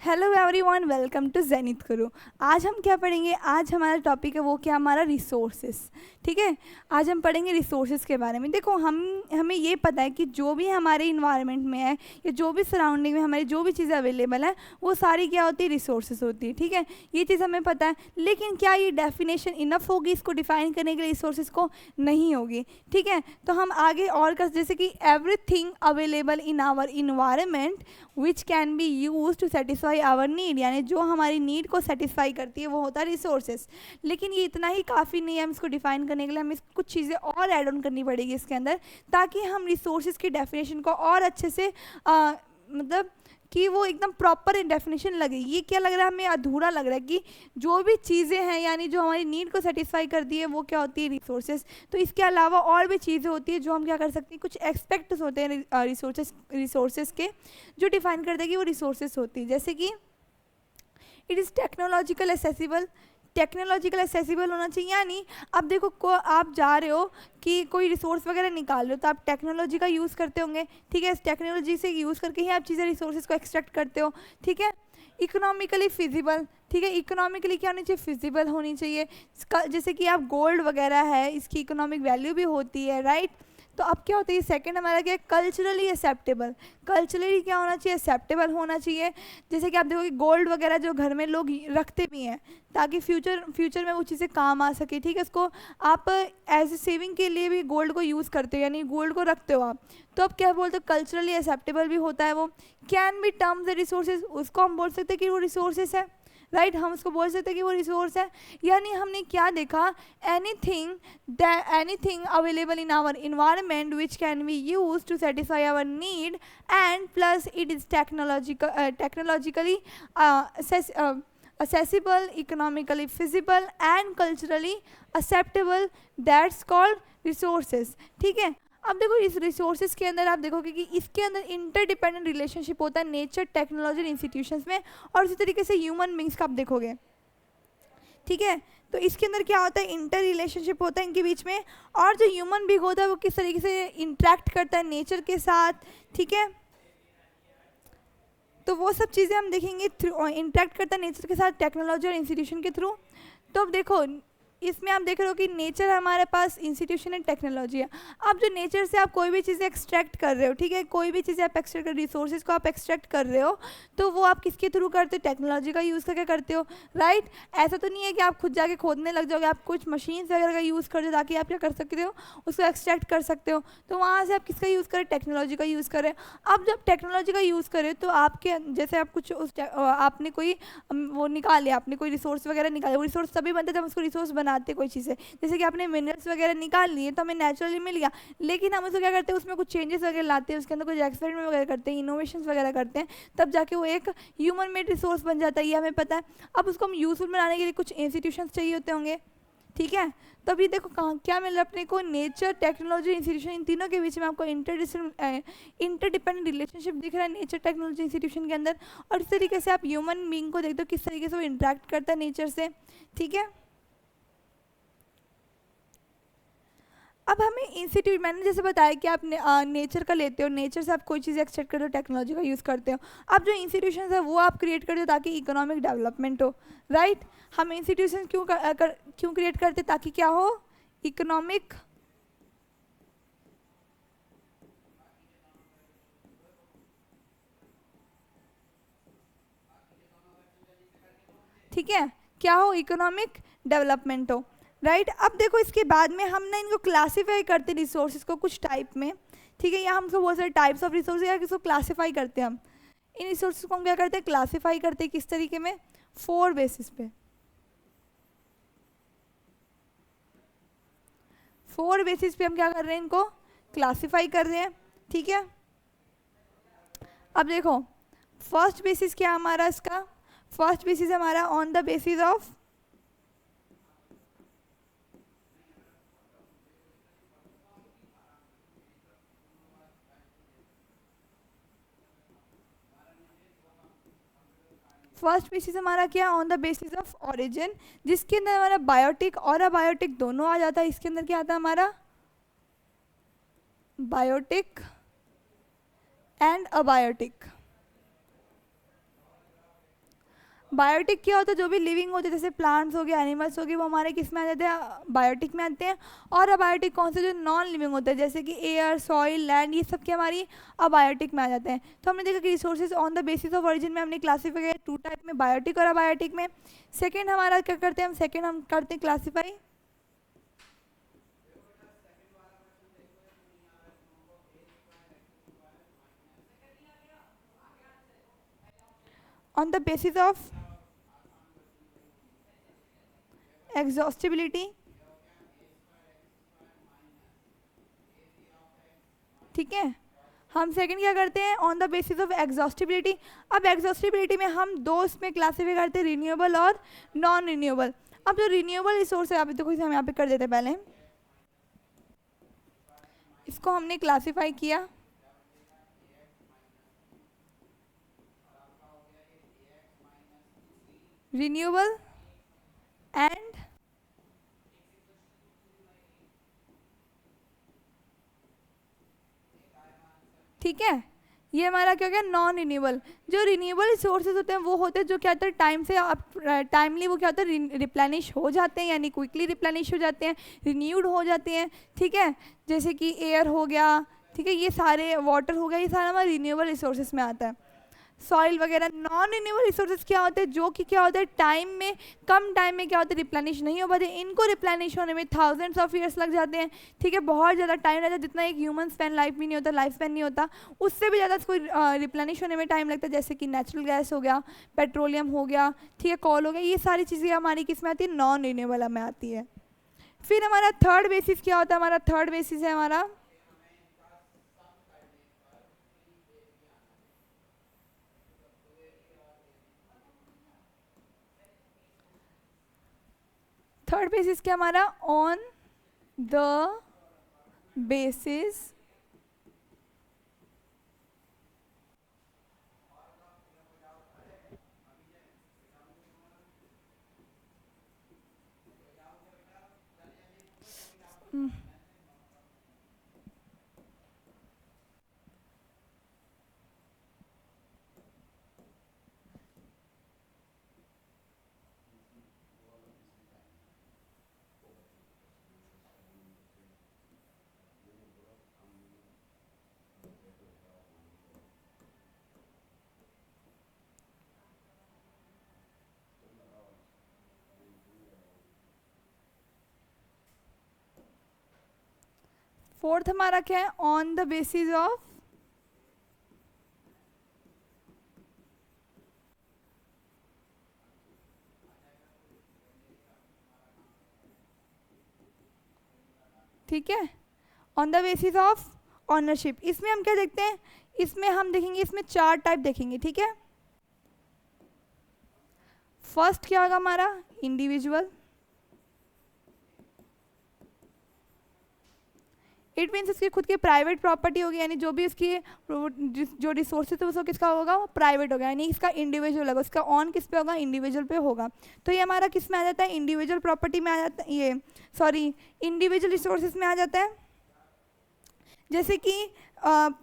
Hello everyone, welcome to Zenith Guru. आज हम क्या पढ़ेंगे? आज हमारा टॉपिक है वो क्या, हमारा रिसोर्सेस। ठीक है, आज हम पढ़ेंगे रिसोर्सेस के बारे में। देखो, हमें ये पता है कि जो भी हमारे इन्वायरमेंट में है या जो भी सराउंडिंग में हमारी जो भी चीज़ें अवेलेबल है वो सारी क्या होती है, रिसोर्सेस होती है। ठीक है, ये चीज़ हमें पता है, लेकिन क्या ये डेफिनेशन इनफ होगी इसको डिफाइन करने के लिए रिसोर्सेज को? नहीं होगी। ठीक है, तो हम आगे और कर, जैसे कि everything available in our environment which can be use to satisfy our need, यानी जो हमारी नीड को सेटिस्फाई करती है वो होता है रिसोर्सेज। लेकिन ये इतना ही काफ़ी नहीं है, हम इसको डिफाइन करने के लिए हमें कुछ चीज़ें और ऐड ऑन करनी पड़ेगी इसके अंदर, ताकि हम रिसोर्सेज की डेफिनेशन को और अच्छे से मतलब कि वो एकदम प्रॉपर डेफिनेशन लगे। ये क्या लग रहा है हमें? अधूरा लग रहा है कि जो भी चीज़ें हैं यानी जो हमारी नीड को सेटिस्फाई करती है वो क्या होती है, रिसोर्सेज। तो इसके अलावा और भी चीज़ें होती है जो हम क्या कर सकते हैं, कुछ एक्सपेक्ट्स होते हैं रिसोर्सेज के, जो डिफाइन करते हैं कि वो रिसोर्सेज होती है। जैसे कि it is technological accessible, technological accessible होना चाहिए। यानी अब देखो आप जा रहे हो कि कोई रिसोर्स वगैरह निकाल रहे हो तो आप टेक्नोलॉजी का यूज़ करते होंगे। ठीक है, इस टेक्नोलॉजी से यूज़ करके ही आप चीज़ें रिसोर्सेज को एक्सट्रैक्ट करते हो। ठीक है, इकोनॉमिकली फिजिबल। ठीक है, इकोनॉमिकली क्या होनी चाहिए, फिजिबल होनी चाहिए। जैसे कि आप गोल्ड वगैरह है, इसकी इकोनॉमिक वैल्यू भी होती है, राइट। तो अब क्या होता है, सेकंड हमारा क्या है, कल्चरली एक्सेप्टेबल। कल्चरली क्या होना चाहिए, एक्सेप्टेबल होना चाहिए। जैसे कि आप देखो कि गोल्ड वगैरह जो घर में लोग रखते भी हैं ताकि फ्यूचर में वो चीज़ें काम आ सके। ठीक है, इसको आप एज ए सेविंग के लिए भी गोल्ड को यूज़ करते हो, यानी गोल्ड को रखते हो आप। तो अब क्या बोलते हो, कल्चरली एक्सेप्टेबल भी होता है वो। Can be terms the resources, उसको हम बोल सकते हैं कि वो रिसोर्सेज है, राइट। हम उसको बोल सकते हैं कि वो रिसोर्स है। यानी हमने क्या देखा, anything available in our environment which can be use to satisfy our need and plus it is technologically accessible, economically feasible and culturally acceptable, that's called resources। ठीक है, अब देखो इस रिसोर्सेज के अंदर आप देखोगे कि इसके अंदर इंटरडिपेंडेंट रिलेशनशिप होता है नेचर, टेक्नोलॉजी, इंस्टीट्यूशंस में, और इसी तरीके से ह्यूमन बींग्स का आप देखोगे। ठीक है, तो इसके अंदर क्या होता है, इंटर रिलेशनशिप होता है इनके बीच में, और जो ह्यूमन बींग होता है वो किस तरीके से इंटरेक्ट करता है नेचर के साथ। ठीक है, तो वो सब चीज़ें हम देखेंगे थ्रू, इंटरेक्ट करता है नेचर के साथ, टेक्नोलॉजी और इंस्टीट्यूशन के थ्रू। तो अब देखो इसमें आप देख रहे हो कि नेचर हमारे पास, इंस्टीट्यूशन एंड टेक्नोलॉजी है। अब जो नेचर से आप कोई भी चीज़ें एक्सट्रैक्ट कर रहे हो, ठीक है, कोई भी चीज़ें आप एक्सट्रैक्ट कर, रिसोर्सेज को आप एक्सट्रैक्ट कर रहे हो, तो वो आप किसके थ्रू करते हो, टेक्नोलॉजी का यूज़ करके करते हो, राइट। ऐसा तो नहीं है कि आप खुद जाके खोदने लग जाओगे, आप कुछ मशीन्स वगैरह का यूज़ कर दो ताकि आप क्या कर सकते हो, उसको एक्सट्रैक्ट कर सकते हो। तो वहाँ से आप किसका यूज़ करें, टेक्नोलॉजी का यूज़ करें। अब जब टेक्नोलॉजी का यूज़ करें तो आपके जैसे आप कुछ आपने कोई वो निकाल लिया, आपने कोई रिसोर्स वगैरह निकाले, वो रिसोर्स तभी बनते जब उसको रिसोर्स बनाते कोई चीज़ है। जैसे कि आपने मिनरल्स वगैरह निकाल लिए तो हमें नेचुरली मिल गया, लेकिन हम उसको क्या करते हैं, उसमें कुछ चेंजेस वगैरह लाते हैं, उसके अंदर कुछ एक्सपेरिमेंट वगैरह करते हैं, इनोवेशन वगैरह करते हैं, तब जाके वो एक ह्यूमन मेड रिसोर्स बन जाता है, ये हमें पता है। अब उसको हम यूजफुल बनाने के लिए कुछ इंस्टीट्यूशंस चाहिए होते होंगे। ठीक है, तो अभी देखो कहाँ क्या मिल रहा है अपने को, नेचर, टेक्नोलॉजी, इंस्टीट्यूशन, इन तीनों के बीच में आपको इंटरडिपेंडेंट रिलेशनशिप दिख रहा है नेचर, टेक्नोलॉजी, इंस्टीट्यूशन के अंदर। और इस तरीके से आप ह्यूमन बींग को देखते हो किस तरीके से वो इंटरेक्ट करता है नेचर से। ठीक है, अब हमें इंस्टीट्यूट, मैंने जैसे बताया कि आप नेचर का लेते हो, नेचर से आप कोई चीज़ एक्सट्रैक्ट करते हो, टेक्नोलॉजी का यूज़ करते हो। अब जो इंस्टीट्यूशन है वो आप क्रिएट करते हो ताकि इकोनॉमिक डेवलपमेंट हो, राइट। हम इंस्टीट्यूशन क्यों क्रिएट करते, ताकि क्या हो, इकोनॉमिक ठीक है, क्या हो, इकोनॉमिक डेवलपमेंट हो, राइट। अब देखो इसके बाद में हम ना इनको क्लासीफाई करते रिसोर्सेज को कुछ टाइप में। ठीक है, या हम इसको बहुत सारे टाइप्स ऑफ रिसोर्सेज या किसको क्लासीफाई करते हैं हम, इन रिसोर्सेज को हम क्या करते हैं, क्लासीफाई करते हैं किस तरीके में, 4 बेसिस पे, 4 बेसिस पे हम क्या कर रहे हैं, इनको क्लासीफाई कर रहे हैं। ठीक है, अब देखो फर्स्ट बेसिस क्या हमारा, इसका फर्स्ट बेसिस हमारा on the basis of first basis हमारा क्या, on the basis of origin, जिसके अंदर हमारा बायोटिक और अबायोटिक दोनों आ जाता है। इसके अंदर क्या आता है हमारा, बायोटिक एंड अबायोटिक। बायोटिक क्या होता है, जो भी लिविंग होते हैं जैसे प्लांट्स हो गए, एनिमल्स हो गए, वो हमारे किस में आ जाते हैं, बायोटिक में आते हैं। और अबायोटिक कौन से, जो नॉन लिविंग होते हैं जैसे कि एयर, सॉइल, लैंड, ये सब के हमारी अबायोटिक में आ जाते हैं। तो हमने देखा कि resources on the basis of origin में हमने क्लासीफाई किया टू टाइप में, बायोटिक और अबायोटिक में। सेकेंड हमारा क्या करते हैं, हम करते हैं classify on the basis of exhaustibility. ठीक है, हम सेकंड क्या करते हैं, on the basis of exhaustibility. अब एग्जॉस्टिबिलिटी में हम दो इसमें क्लासीफाई करते हैं, रिन्यूएबल और नॉन रिन्यूएबल। अब जो रिन्यूएबल रिसोर्स है, आप देखो इसे हम यहाँ पे कर देते हैं, पहले इसको हमने क्लासीफाई किया रिन्यूएबल एंड ठीक है, ये हमारा क्या हो गया, नॉन रिन्यूएबल। जो रिन्यूएबल रिसोर्सेज होते हैं वो होते हैं जो क्या होता है, टाइम से टाइमली वो क्या होता है, रिप्लेनिश हो जाते हैं, यानी क्विकली रिप्लेनिश हो जाते हैं, रिन्यूड हो जाते हैं। ठीक है, जैसे कि एयर हो गया, ठीक है, ये सारे, वाटर हो गया, ये सारा हमारे रिन्यूएबल रिसोर्सेज में आता है। सॉइल वगैरह। नॉन रिन्यूएबल रिसोर्सेज क्या होते हैं, जो कि क्या होता है, टाइम में, कम टाइम में क्या होता है, रिप्लेनिश नहीं हो पाते, इनको रिप्लेनिश होने में थाउजेंड्स ऑफ ईयर्स लग जाते हैं। ठीक है, बहुत ज़्यादा टाइम लगता है, जितना एक ह्यूमन स्पैन लाइफ भी नहीं होता, लाइफ स्पैन नहीं होता, उससे भी ज़्यादा इसको रिप्लेनिश होने में टाइम लगता है। जैसे कि नेचुरल गैस हो गया, पेट्रोलियम हो गया, ठीक है, कॉल हो गया, ये सारी चीज़ें हमारी किस में आती है, नॉन रिन्यूएबल में आती है। फिर हमारा थर्ड बेसिस क्या होता है, हमारा थर्ड बेसिस है हमारा थर्ड बेसिस क्या हमारा, ऑन द बेसिस फोर्थ हमारा क्या है, ऑन द बेसिस ऑफ ठीक है, on the basis of ownership. इसमें हम क्या देखते हैं, इसमें हम देखेंगे, इसमें चार टाइप देखेंगे। ठीक है, फर्स्ट क्या होगा हमारा, इंडिविजुअल। इट मीन्स इसकी खुद की प्राइवेट प्रॉपर्टी होगी, यानी जो भी उसकी जो रिसोर्सेज है वो किसका होगा, वो प्राइवेट होगा, यानी इसका इंडिविजुअल होगा, उसका ऑन किस पे होगा, इंडिविजुअल पे होगा। तो ये हमारा किस में आ जाता है, इंडिविजुअल प्रॉपर्टी में आ जाता है, ये सॉरी इंडिविजुअल रिसोर्सेज में आ जाता है। जैसे कि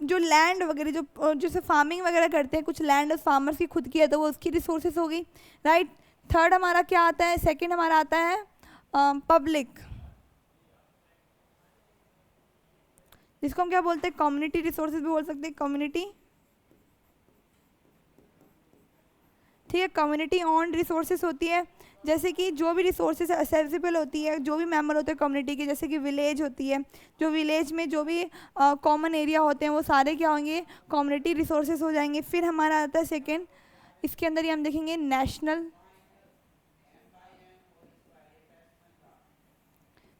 जो लैंड वगैरह, जो जैसे फार्मिंग वगैरह करते हैं, कुछ लैंड फार्मर्स की खुद की है तो वो उसकी रिसोर्सेज होगी, राइट। थर्ड हमारा क्या आता है, सेकंड हमारा आता है पब्लिक, जिसको हम क्या बोलते हैं, कम्युनिटी रिसोर्सेज भी बोल सकते हैं, कम्युनिटी। ठीक है, कम्युनिटी ऑन रिसोर्सेज होती है, जैसे कि जो भी रिसोर्सेज एक्सेसिबल होती है, जो भी मेंबर होते हैं कम्युनिटी के, जैसे कि विलेज होती है, जो विलेज में जो भी कॉमन एरिया होते हैं वो सारे क्या होंगे, कम्युनिटी रिसोर्सेज हो जाएंगे। फिर हमारा आता है सेकेंड, इसके अंदर ही हम देखेंगे नेशनल,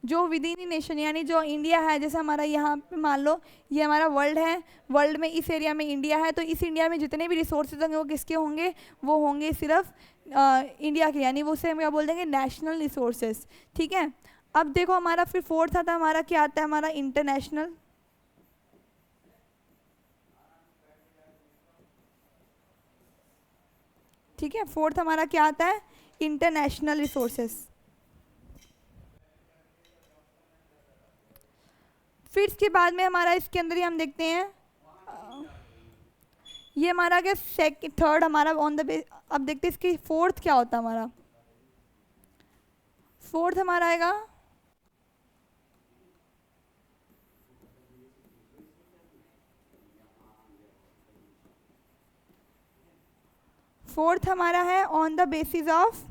जो विद इन नेशन, यानी जो इंडिया है, जैसे हमारा यहाँ पे मान लो ये हमारा वर्ल्ड है, वर्ल्ड में इस एरिया में इंडिया है, तो इस इंडिया में जितने भी रिसोर्सेज होंगे वो किसके होंगे, वो होंगे सिर्फ इंडिया के, यानी वो उसे हम क्या बोल देंगे, नेशनल रिसोर्सेज। ठीक है, अब देखो हमारा फिर फोर्थ आता है, हमारा क्या आता है, हमारा इंटरनेशनल। ठीक है, फोर्थ हमारा क्या आता है, इंटरनेशनल रिसोर्सेज। फिर इसके बाद में हमारा इसके अंदर ही हम देखते हैं ये हमारा क्या थर्ड हमारा ऑन द बेस। अब देखते हैं इसकी फोर्थ क्या होता है हमारा। फोर्थ हमारा आएगा फोर्थ हमारा है on the basis of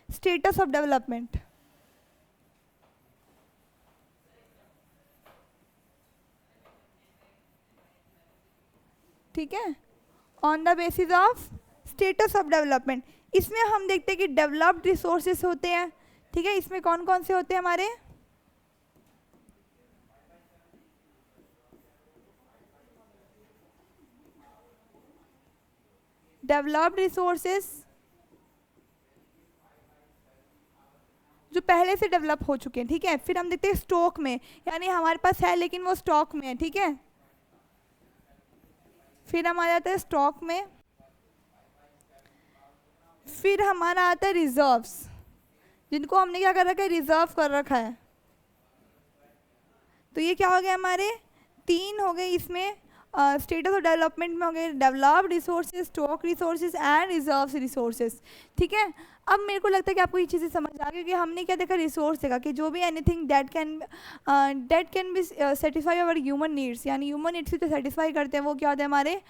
status of development. ठीक है, on the basis of status of development. इसमें हम देखते हैं कि डेवलप्ड रिसोर्सेस होते हैं। ठीक है, इसमें कौन कौन से होते हैं हमारे, डेवलप्ड रिसोर्सेस जो पहले से डेवलप हो चुके हैं। ठीक है, फिर हम देखते हैं स्टॉक में, यानी हमारे पास है लेकिन वो स्टॉक में है। ठीक है, फिर हमारा आता है स्टॉक में, फिर हमारा आता है रिजर्व्स, जिनको हमने क्या कर रखा है, रिजर्व कर रखा है। तो ये क्या हो गया हमारे, तीन हो गए इसमें। स्टेटस ऑफ डेवलपमेंट में हो गए developed resources, stock resources and reserves resources. ठीक है, अब मेरे को लगता है कि आपको ये चीज़ें समझ आ गई कि हमने क्या देखा, रिसोर्स देखा कि जो भी anything that can be satisfy our human needs, यानी ह्यूमन नीड्स को सेटिस्फाई करते हैं, वो क्या होता है हमारे,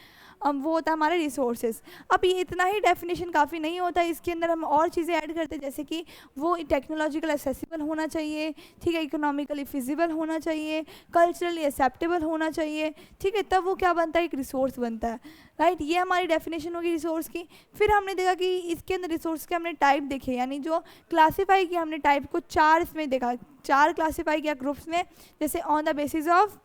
वो होता है हमारे रिसोर्सेज। अब ये इतना ही डेफिनेशन काफ़ी नहीं होता है, इसके अंदर हम और चीज़ें ऐड करते हैं, जैसे कि वो टेक्नोलॉजिकल एक्सेसिबल होना चाहिए। ठीक है, इकोनॉमिकली फिजिबल होना चाहिए, कल्चरली एक्सेप्टेबल होना चाहिए। ठीक है, तब वो क्या बनता है, एक रिसोर्स बनता है। राइट, ये हमारी डेफिनेशन होगी रिसोर्स की। फिर हमने देखा कि इसके अंदर रिसोर्स के हमने टाइप देखे, यानी जो क्लासीफाई किया हमने टाइप को, चार इसमें देखा, चार क्लासीफाई किया ग्रुप्स में। जैसे ऑन द बेसिस ऑफ,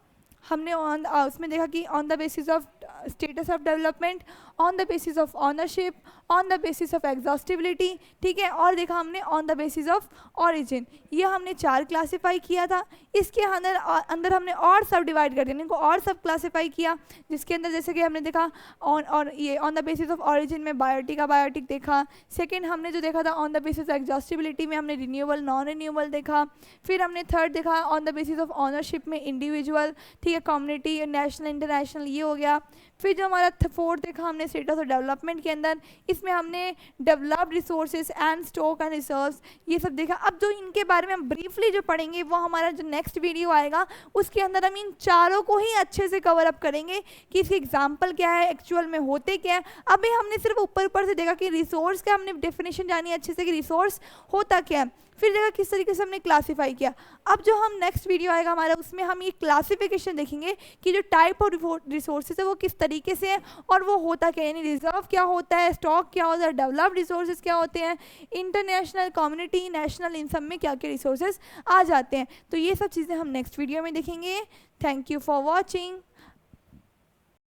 हमने उसमें देखा कि on the basis of status of development, on the basis of ownership, on the basis of exhaustibility. ठीक है, और देखा हमने on the basis of origin. ये हमने चार क्लासीफाई किया था। इसके अंदर हमने और सब डिवाइड कर दिया, इनको और सब क्लासीफाई किया, जिसके अंदर जैसे कि हमने देखा on the basis of origin में बायोटिक देखा। सेकेंड हमने जो देखा था on the basis of exhaustibility में हमने रिन्यूएबल नॉन रिन्यूएबल देखा। फिर हमने थर्ड देखा on the basis of ownership में इंडिविजुअल, ठीक है, कम्युनिटी, नेशनल, इंटरनेशनल, ये हो गया। फिर जो हमारा फोर्थ देखा हमने स्टेटस ऑफ डेवलपमेंट के अंदर, इसमें हमने developed resources and stock and reserves ये सब देखा। अब जो इनके बारे में हम ब्रीफली जो पढ़ेंगे, वो हमारा जो नेक्स्ट वीडियो आएगा उसके अंदर हम इन चारों को ही अच्छे से कवर अप करेंगे कि इसके एग्जाम्पल क्या है, एक्चुअल में होते क्या है। अभी हमने सिर्फ ऊपर ऊपर से देखा कि रिसोर्स का हमने डेफिनेशन जानी अच्छे से कि रिसोर्स होता क्या है, फिर देखा किस तरीके से हमने क्लासीफाई किया। अब जो हम नेक्स्ट वीडियो आएगा हमारा, उसमें हम ये क्लासिफिकेशन देखेंगे कि जो टाइप ऑफ रिसोर्सेज है वो किस तरीके से है और वो होता क्या है, यानी रिजर्व क्या होता है, स्टॉक क्या होता है, डेवलप्ड रिसोर्सेज क्या होते हैं, इंटरनेशनल, कम्युनिटी, नेशनल, इन सब में क्या क्या रिसोर्सेज आ जाते हैं। तो ये सब चीज़ें हम नेक्स्ट वीडियो में देखेंगे। Thank you for watching.